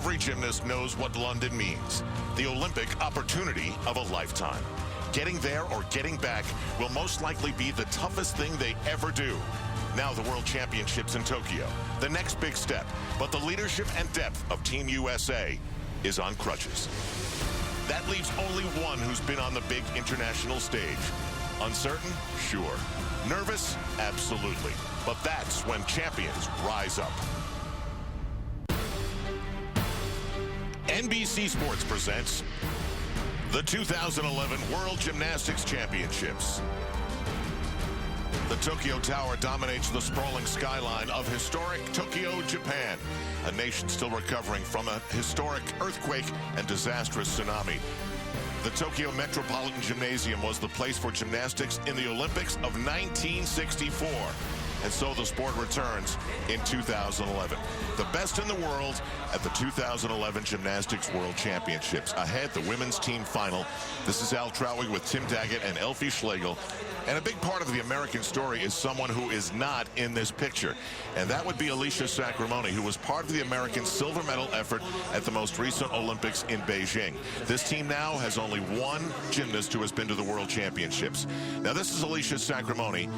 Every gymnast knows what London means. The Olympic opportunity of a lifetime. Getting there or getting back will most likely be the toughest thing they ever do. Now the World Championships in Tokyo, the next big step. But the leadership and depth of Team USA is on crutches. That leaves only one who's been on the big international stage. Uncertain? Sure. Nervous? Absolutely. But that's when champions rise up. NBC Sports presents the 2011 World Gymnastics Championships. The Tokyo Tower dominates the sprawling skyline of historic Tokyo, Japan, a nation still recovering from a historic earthquake and disastrous tsunami. The Tokyo Metropolitan Gymnasium was the place for gymnastics in the Olympics of 1964. And so the sport returns in 2011. The best in the world at the 2011 Gymnastics World Championships. Ahead, the women's team final. This is Al Trautwig with Tim Daggett and Elfie Schlegel. And a big part of the American story is someone who is not in this picture. And that would be Alicia Sacramone, who was part of the American silver medal effort at the most recent Olympics in Beijing. This team now has only one gymnast who has been to the World Championships. Now, this is Alicia Sacramone,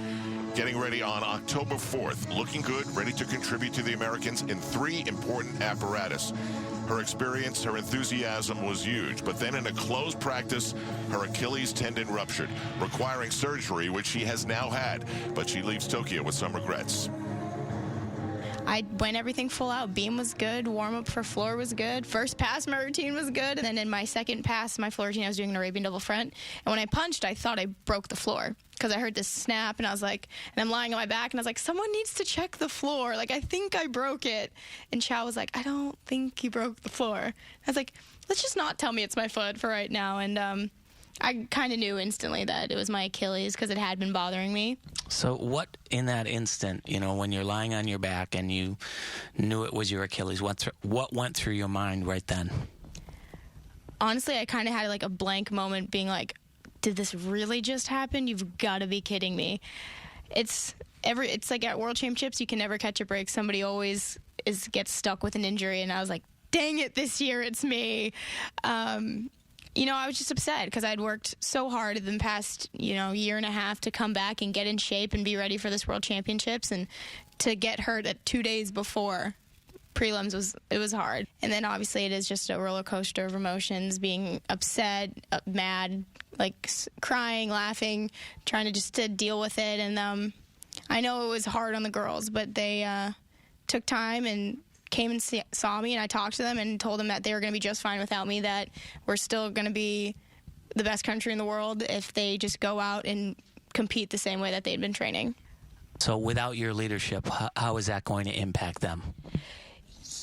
getting ready on October 4th, looking good, ready to contribute to the Americans in 3 important apparatus. Her experience, her enthusiasm was huge, but then in a closed practice, her Achilles tendon ruptured, requiring surgery, which she has now had, but she leaves Tokyo with some regrets. I went everything full out. Beam was good. Warm-up for floor was good. First pass, my routine was good. And then in my second pass, my floor routine, I was doing an Arabian double front. And when I punched, I thought I broke the floor because I heard this snap, and I was like, and I'm lying on my back, and I was like, someone needs to check the floor. Like, I think I broke it. And Chow was like, I don't think you broke the floor. I was like, let's just not tell me it's my foot for right now. And I kind of knew instantly that it was my Achilles because it had been bothering me. So what in that instant, you know, when you're lying on your back and you knew it was your Achilles, what went through your mind right then? Honestly, I kind of had like a blank moment being like, did this really just happen? You've got to be kidding me. It's like at World Championships, you can never catch a break. Somebody always gets stuck with an injury, and I was like, dang it, this year it's me. You know, I was just upset because I'd worked so hard in the past, year and a half to come back and get in shape and be ready for this World Championships, and to get hurt at 2 days before prelims was hard. And then obviously it is just a roller coaster of emotions, being upset, mad, like crying, laughing, trying to deal with it. And I know it was hard on the girls, but they took time and came and saw me, and I talked to them and told them that they were going to be just fine without me, that we're still going to be the best country in the world if they just go out and compete the same way that they'd been training. So without your leadership, how is that going to impact them?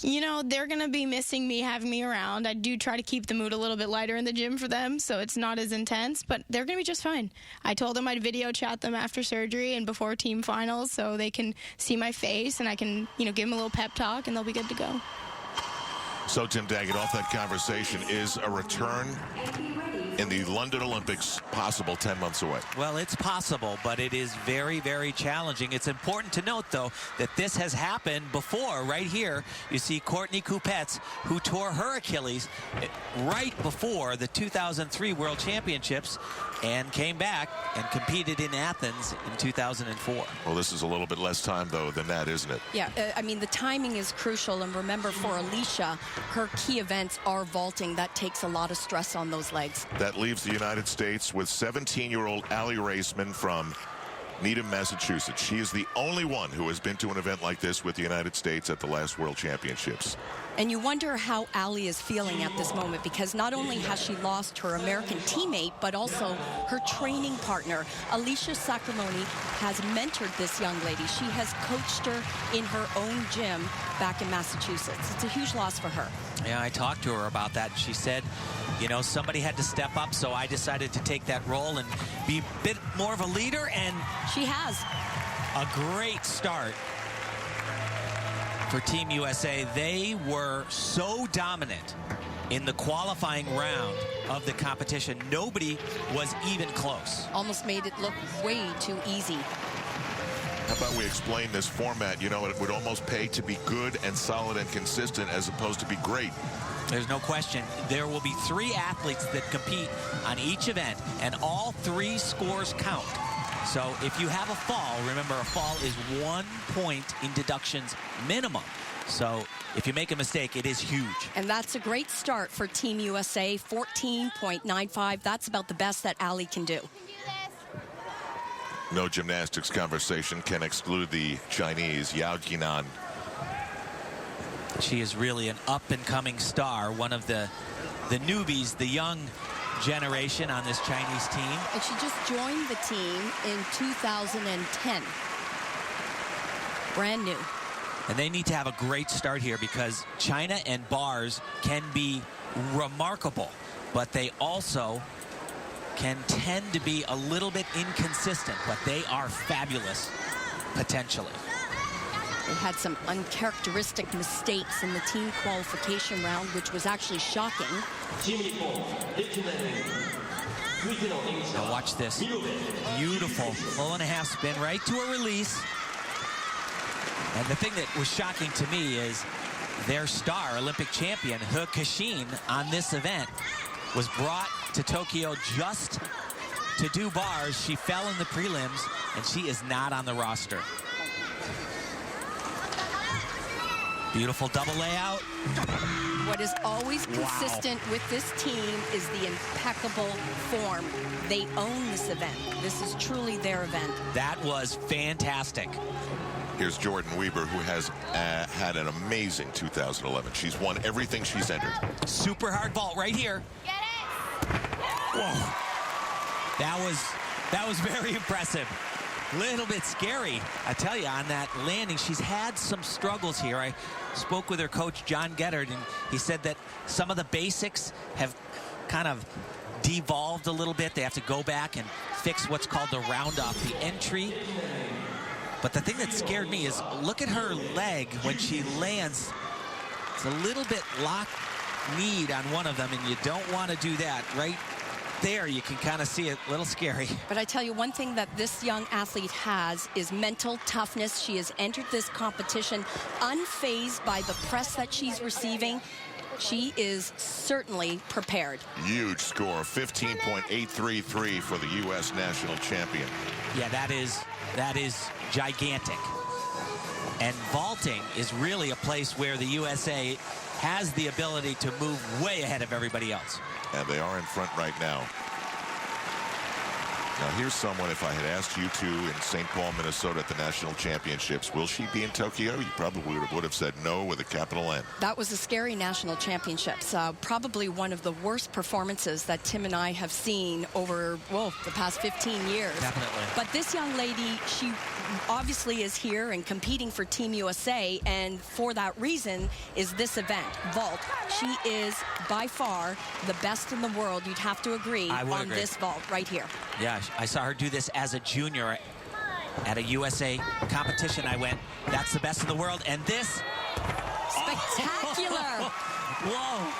You know, they're going to be missing me, having me around. I do try to keep the mood a little bit lighter in the gym for them, so it's not as intense, but they're going to be just fine. I told them I'd video chat them after surgery and before team finals so they can see my face, and I can, give them a little pep talk, and they'll be good to go. So, Tim Daggett, off that conversation, is a return in the London Olympics possible 10 months away? Well, it's possible, but it is very, very challenging. It's important to note, though, that this has happened before. Right here, you see Courtney Kupets, who tore her Achilles right before the 2003 World Championships and came back and competed in Athens in 2004. Well, this is a little bit less time, though, than that, isn't it? Yeah, I mean, the timing is crucial. And remember, for Alicia, her key events are vaulting. That takes a lot of stress on those legs. That leaves the United States with 17-year-old Allie Raisman from Needham, Massachusetts. She is the only one who has been to an event like this with the United States at the last World Championships. And you wonder how Allie is feeling at this moment, because not only has she lost her American teammate, but also her training partner. Alicia Sacramone has mentored this young lady. She has coached her in her own gym back in Massachusetts. It's a huge loss for her. Yeah, I talked to her about that, and she said, somebody had to step up, so I decided to take that role and be a bit more of a leader, and she has. A great start for Team USA. They were so dominant in the qualifying round of the competition. Nobody was even close. Almost made it look way too easy. How about we explain this format? You know, it would almost pay to be good and solid and consistent as opposed to be great. There's no question. There will be 3 athletes that compete on each event, and all 3 scores count. So if you have a fall, remember a fall is 1 point in deductions minimum. So if you make a mistake, it is huge. And that's a great start for Team USA, 14.95. That's about the best that Ali can do. No gymnastics conversation can exclude the Chinese, Yao Jinnan. She is really an up-and-coming star, one of the newbies, the young generation on this Chinese team. And she just joined the team in 2010. Brand new. And they need to have a great start here because China and bars can be remarkable, but they also can tend to be a little bit inconsistent, but they are fabulous potentially. They had some uncharacteristic mistakes in the team qualification round, which was actually shocking. Now watch this. Beautiful. 1.5 spin right to a release. And the thing that was shocking to me is their star, Olympic champion, Huang Qiushuang, on this event was brought to Tokyo just to do bars. She fell in the prelims, and she is not on the roster. Beautiful double layout. What is always consistent with this team is the impeccable form. They own this event. This is truly their event. That was fantastic. Here's Jordyn Wieber, who has had an amazing 2011. She's won everything she's entered. Super hard vault right here. Get it! Whoa. That was very impressive. Little bit scary, I tell you, on that landing. She's had some struggles here. I spoke with her coach, John Geddard, and he said that some of the basics have kind of devolved a little bit. They have to go back and fix what's called the round-off, the entry. But the thing that scared me is look at her leg when she lands. It's a little bit lock-kneed on one of them, and you don't want to do that. Right there, you can kind of see it, a little scary. But I tell you, one thing that this young athlete has is mental toughness. She has entered this competition unfazed by the press that she's receiving. She is certainly prepared. Huge score, 15.833 for the U.S. national champion. Yeah, that is gigantic. And vaulting is really a place where the USA has the ability to move way ahead of everybody else. And they are in front right now. Now here's someone, if I had asked you two in St. Paul, Minnesota at the national championships, will she be in Tokyo? You probably would have said no with a capital N. That was a scary national championships. Probably one of the worst performances that Tim and I have seen over, well, the past 15 years. Definitely. But this young lady, she obviously is here and competing for Team USA, and for that reason is this event, vault. She is by far the best in the world, you'd have to agree, on this vault right here. Yeah, I saw her do this as a junior at a USA competition. I went, that's the best in the world, and this... Spectacular! Whoa!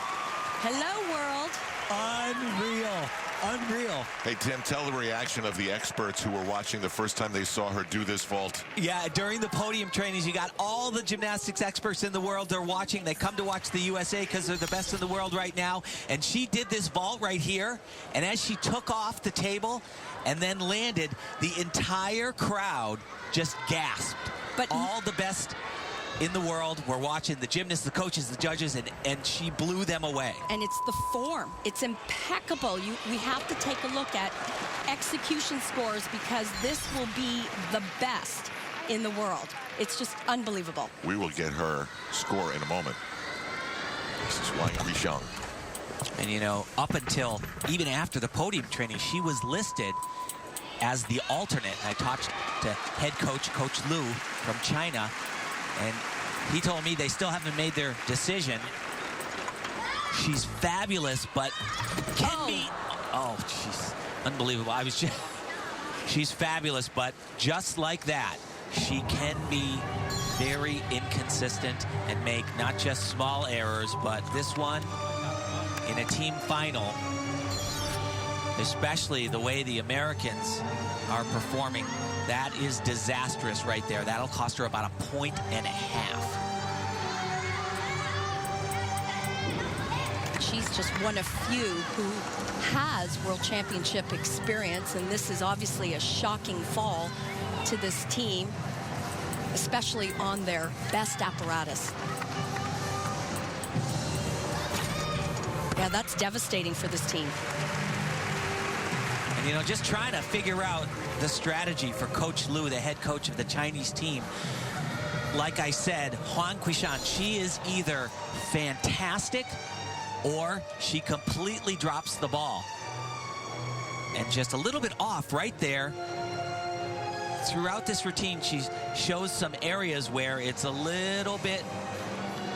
Hello, world. Unreal. Unreal. Hey, Tim, tell the reaction of the experts who were watching the first time they saw her do this vault. Yeah, during the podium trainings, you got all the gymnastics experts in the world. They're watching. They come to watch the USA because they're the best in the world right now. And she did this vault right here. And as she took off the table and then landed, the entire crowd just gasped. But all the best in the world were watching, the gymnasts, the coaches, the judges, and she blew them away. And it's the form. It's impeccable. We have to take a look at execution scores because this will be the best in the world. It's just unbelievable. We will get her score in a moment. This is Huang Qiushuang. And, you know, up until even after the podium training, she was listed as the alternate. I talked to head coach, Coach Liu from China, and he told me they still haven't made their decision. She's fabulous, but can be... Oh, she's unbelievable. She's fabulous, but just like that, she can be very inconsistent and make not just small errors, but this one in a team final, especially the way the Americans are performing That is disastrous right there. That'll cost her about 1.5 points. She's just one of few who has World Championship experience, and this is obviously a shocking fall to this team, especially on their best apparatus. Yeah, that's devastating for this team. And, you know, just trying to figure out the strategy for Coach Liu, the head coach of the Chinese team. Like I said, Huang Qiushuang, she is either fantastic or she completely drops the ball. And just a little bit off right there. Throughout this routine, she shows some areas where it's a little bit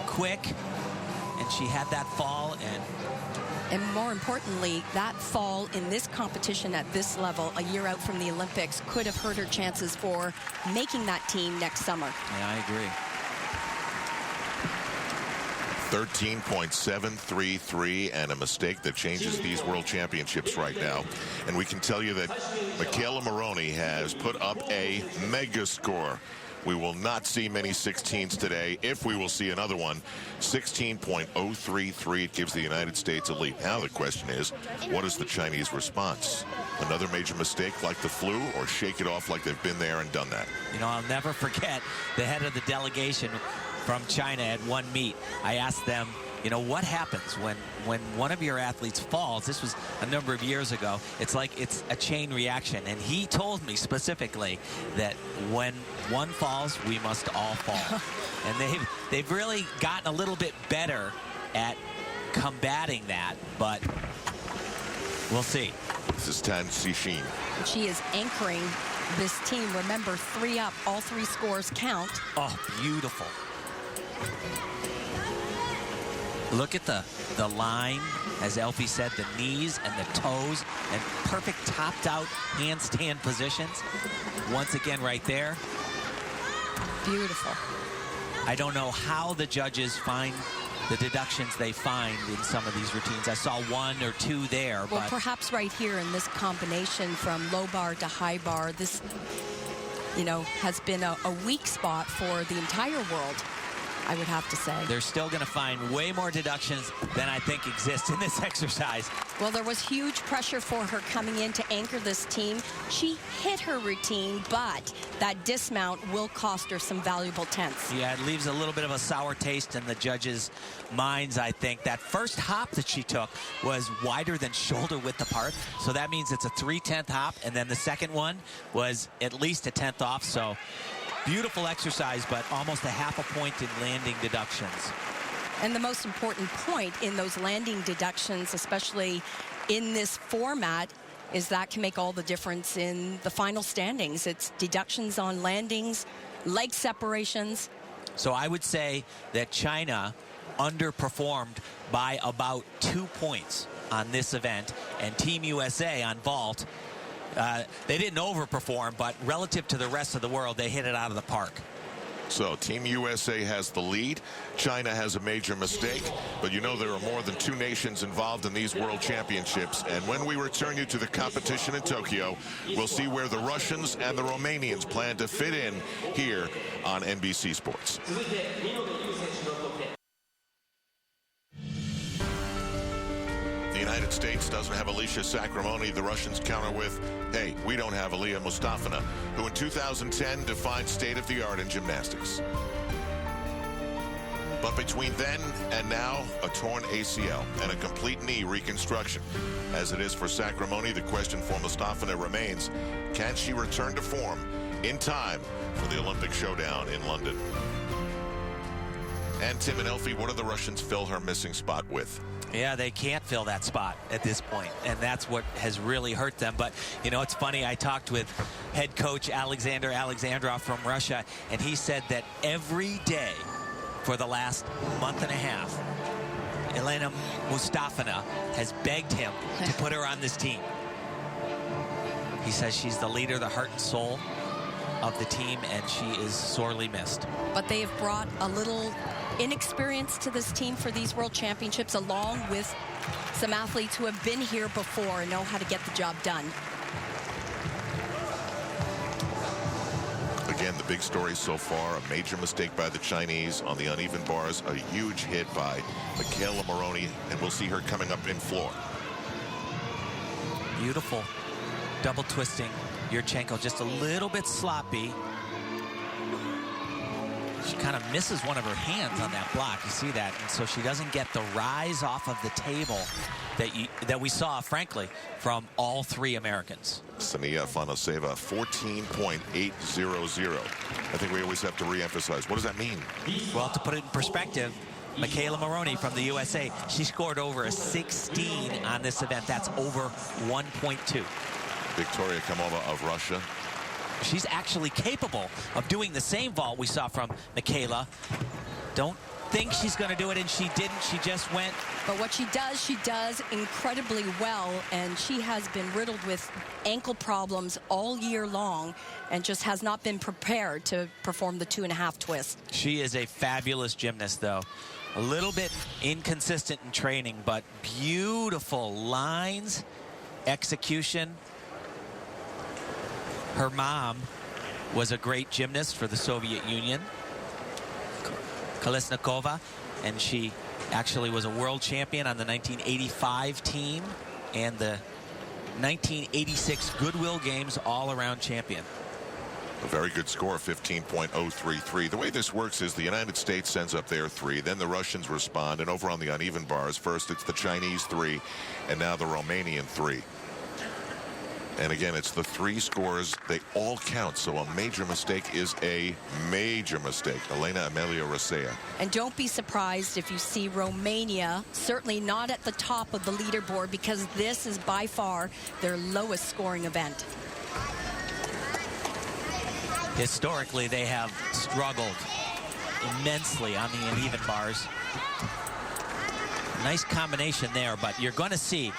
quick, and she had that fall, and more importantly, that fall in this competition at this level, a year out from the Olympics, could have hurt her chances for making that team next summer. Yeah, I agree. 13.733, and a mistake that changes these World Championships right now. And we can tell you that McKayla Maroney has put up a mega score. We will not see many 16s today. If we will see another one, 16.033. It gives the United States a lead. Now the question is, what is the Chinese response? Another major mistake like the flu, or shake it off like they've been there and done that? You know, I'll never forget the head of the delegation from China at one meet. I asked them, you know, what happens when one of your athletes falls? This was a number of years ago. It's like it's a chain reaction. And he told me specifically that when one falls, we must all fall. And they've really gotten a little bit better at combating that, but we'll see. This is Sixin. She is anchoring this team. Remember, 3 up, all 3 scores count. Oh, beautiful. Look at the line, as Elfie said, the knees and the toes, and perfect topped out handstand positions. Once again right there. Beautiful. I don't know how the judges find the deductions they find in some of these routines. I saw 1 or 2 there. Well, but perhaps right here in this combination from low bar to high bar, this, you know, has been a weak spot for the entire world, I would have to say. They're still going to find way more deductions than I think exist in this exercise. Well, there was huge pressure for her coming in to anchor this team. She hit her routine, but that dismount will cost her some valuable tenths. Yeah, it leaves a little bit of a sour taste in the judges' minds, I think. That first hop that she took was wider than shoulder width apart, so that means it's a 3/10 hop, and then the second one was at least a 10th off, so beautiful exercise, but almost a half a point in landing deductions. And the most important point in those landing deductions, especially in this format, is that can make all the difference in the final standings. It's deductions on landings, leg separations. So I would say that China underperformed by about 2 points on this event, and Team USA on vault, they didn't overperform, but relative to the rest of the world, they hit it out of the park. So Team USA has the lead. China has a major mistake, but you know there are more than 2 nations involved in these World Championships. And when we return you to the competition in Tokyo, we'll see where the Russians and the Romanians plan to fit in here on NBC Sports. The United States doesn't have Alicia Sacramone. The Russians counter with, hey, we don't have Aliyah Mustafina, who in 2010 defined state-of-the-art in gymnastics. But between then and now, a torn ACL and a complete knee reconstruction. As it is for Sacramone, the question for Mustafina remains, can she return to form in time for the Olympic showdown in London? And Tim and Elfie, what do the Russians fill her missing spot with? Yeah, they can't fill that spot at this point, and that's what has really hurt them. But, you know, it's funny, I talked with head coach Alexandra from Russia, and he said that every day for the last month and a half, Elena Mustafina has begged him to put her on this team. He says she's the leader, the heart and soul of the team, and she is sorely missed. But they have brought a little inexperience to this team for these World Championships, along with some athletes who have been here before and know how to get the job done. again, the big story so far, a major mistake by the Chinese on the uneven bars, a huge hit by McKayla Maroney, and we'll see her coming up in floor. Beautiful double twisting. Yurchenko just a little bit sloppy. She kind of misses one of her hands on that block. You see that? And so she doesn't get the rise off of the table that we saw, frankly, from all three Americans. Ksenia Afanasyeva, 14.800. I think we always have to re-emphasize. What does that mean? Well, to put it in perspective, McKayla Maroney from the USA, she scored over a 16 on this event. That's over 1.2. Viktoria Komova of Russia. She's actually capable of doing the same vault we saw from McKayla. Don't think she's going to do it, and she didn't. She just went. But what she does incredibly well, and she has been riddled with ankle problems all year long and just has not been prepared to perform the 2.5 twist. She is a fabulous gymnast, though. A little bit inconsistent in training, but beautiful lines, execution. Her mom was a great gymnast for the Soviet Union, Kolesnikova, and she actually was a world champion on the 1985 team and the 1986 Goodwill Games all-around champion. A very good score, 15.033. The way this works is the United States sends up their 3, then the Russians respond, and over on the uneven bars, first it's the Chinese 3, and now the Romanian 3. And again, it's the 3 scores. They all count, so a major mistake is a major mistake. Elena, Amelia, Racea. And don't be surprised if you see Romania certainly not at the top of the leaderboard, because this is by far their lowest scoring event. Historically, they have struggled immensely on the uneven bars. Nice combination there, but you're going to see,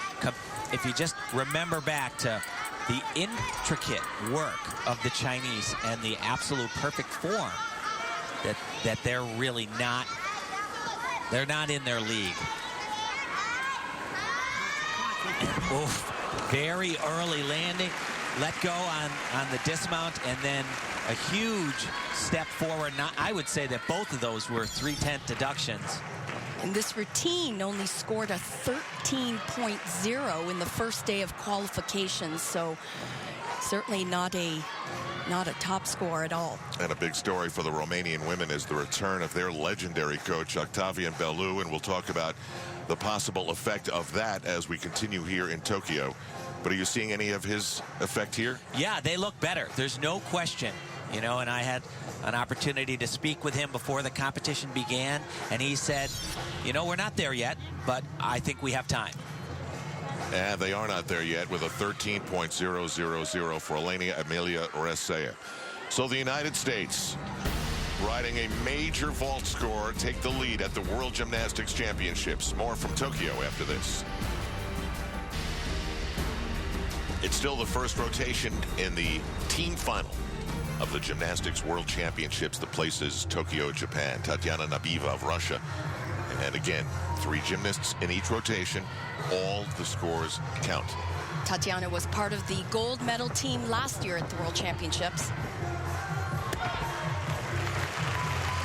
if you just remember back to the intricate work of the Chinese and the absolute perfect form, that they're really not, they're not in their league. Oof, very early landing, let go on the dismount, and then a huge step forward. I would say that both of those were 3/10 deductions. And this routine only scored a 13.0 in the first day of qualifications, so certainly not a top score at all. And a big story for the Romanian women is the return of their legendary coach, Octavian Belu, and we'll talk about the possible effect of that as we continue here in Tokyo. But are you seeing any of his effect here? Yeah, they look better. There's no question. You know, and I had an opportunity to speak with him before the competition began, and he said, you know, we're not there yet, but I think we have time. And they are not there yet with a 13.000 for Elena, Amelia, Racea. So the United States, riding a major vault score, take the lead at the World Gymnastics Championships. More from Tokyo after this. It's still the first rotation in the team final of the Gymnastics World Championships. The place is Tokyo, Japan. Tatiana, Nabieva of Russia. And again, 3 gymnasts in each rotation. All the scores count. Tatiana was part of the gold medal team last year at the World Championships.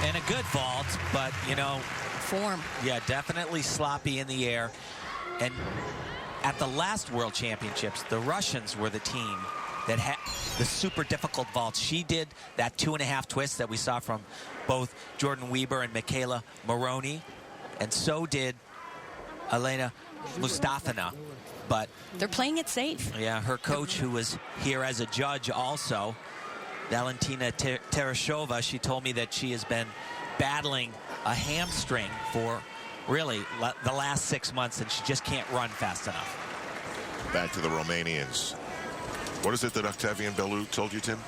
And a good vault, but, you know, Form. Yeah, definitely sloppy in the air. And at the last World Championships, the Russians were the team that had the super difficult vaults. She did that 2.5 twist that we saw from both Jordyn Wieber and McKayla Maroney, and so did Elena Mustafina. But they're playing it safe. Yeah, her coach, who was here as a judge also, Valentina Tereshova, she told me that she has been battling a hamstring for really the last 6 months, and she just can't run fast enough. Back to the Romanians. What is it that Octavian Belu told you, Tim?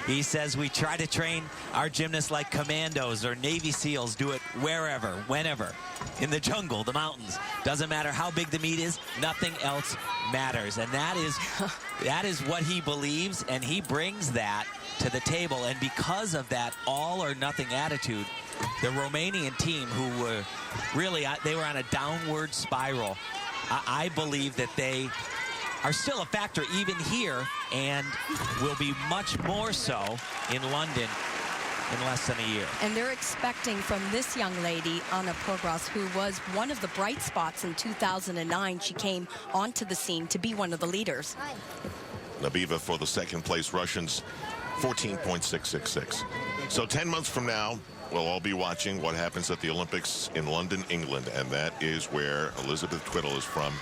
He says we try to train our gymnasts like commandos or Navy SEALs, do it wherever, whenever, in the jungle, the mountains. Doesn't matter how big the meet is, nothing else matters. And that is what he believes, and he brings that to the table. And because of that all or nothing attitude, the Romanian team, who were really, they were on a downward spiral, I believe that they are still a factor even here, and will be much more so in London in less than a year. And they're expecting from this young lady, Anna Porgras, who was one of the bright spots in 2009. She came onto the scene to be one of the leaders. Nabieva for the second place Russians, 14.666. So 10 months from now, we'll all be watching what happens at the Olympics in London, England, and that is where Elizabeth Tweddle is from.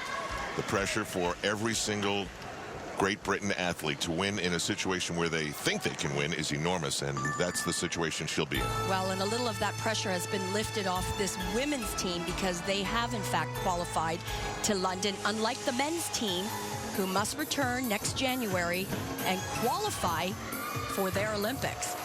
The pressure for every single Great Britain athlete to win in a situation where they think they can win is enormous, and that's the situation she'll be in. Well, and a little of that pressure has been lifted off this women's team because they have, in fact, qualified to London, unlike the men's team, who must return next January and qualify for their Olympics.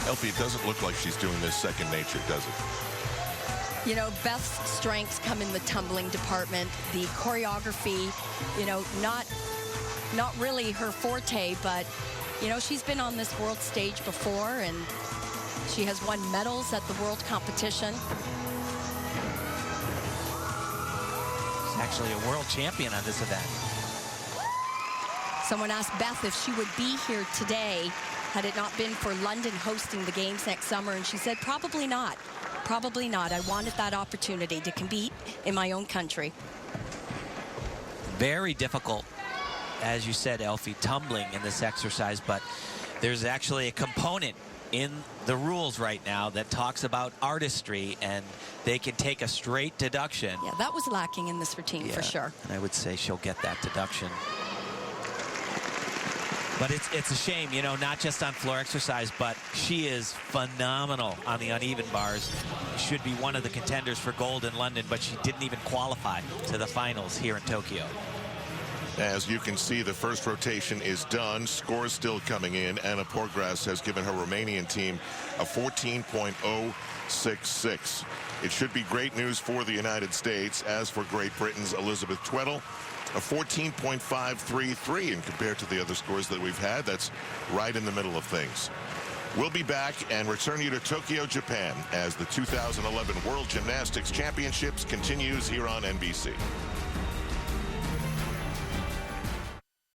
Elfie, it doesn't look like she's doing this second nature, does it? You know, Beth's strengths come in the tumbling department. The choreography, you know, not really her forte, but, you know, she's been on this world stage before, and she has won medals at the world competition. She's actually a world champion on this event. Someone asked Beth if she would be here today had it not been for London hosting the games next summer, and she said probably not. Probably not. I wanted that opportunity to compete in my own country. Very difficult, as you said, Elfie, tumbling in this exercise, but there's actually a component in the rules right now that talks about artistry, and they can take a straight deduction. Yeah, that was lacking in this routine for sure. And I would say she'll get that deduction. But it's a shame, you know, not just on floor exercise, but she is phenomenal on the uneven bars. Should be one of the contenders for gold in London, but she didn't even qualify to the finals here in Tokyo. As you can see, the first rotation is done. Scores still coming in. Anna Porgras has given her Romanian team a 14.066. It should be great news for the United States. As for Great Britain's Elizabeth Tweddle, a 14.533, and compared to the other scores that we've had, that's right in the middle of things. We'll be back and return you to Tokyo, Japan, as the 2011 World Gymnastics Championships continues here on NBC.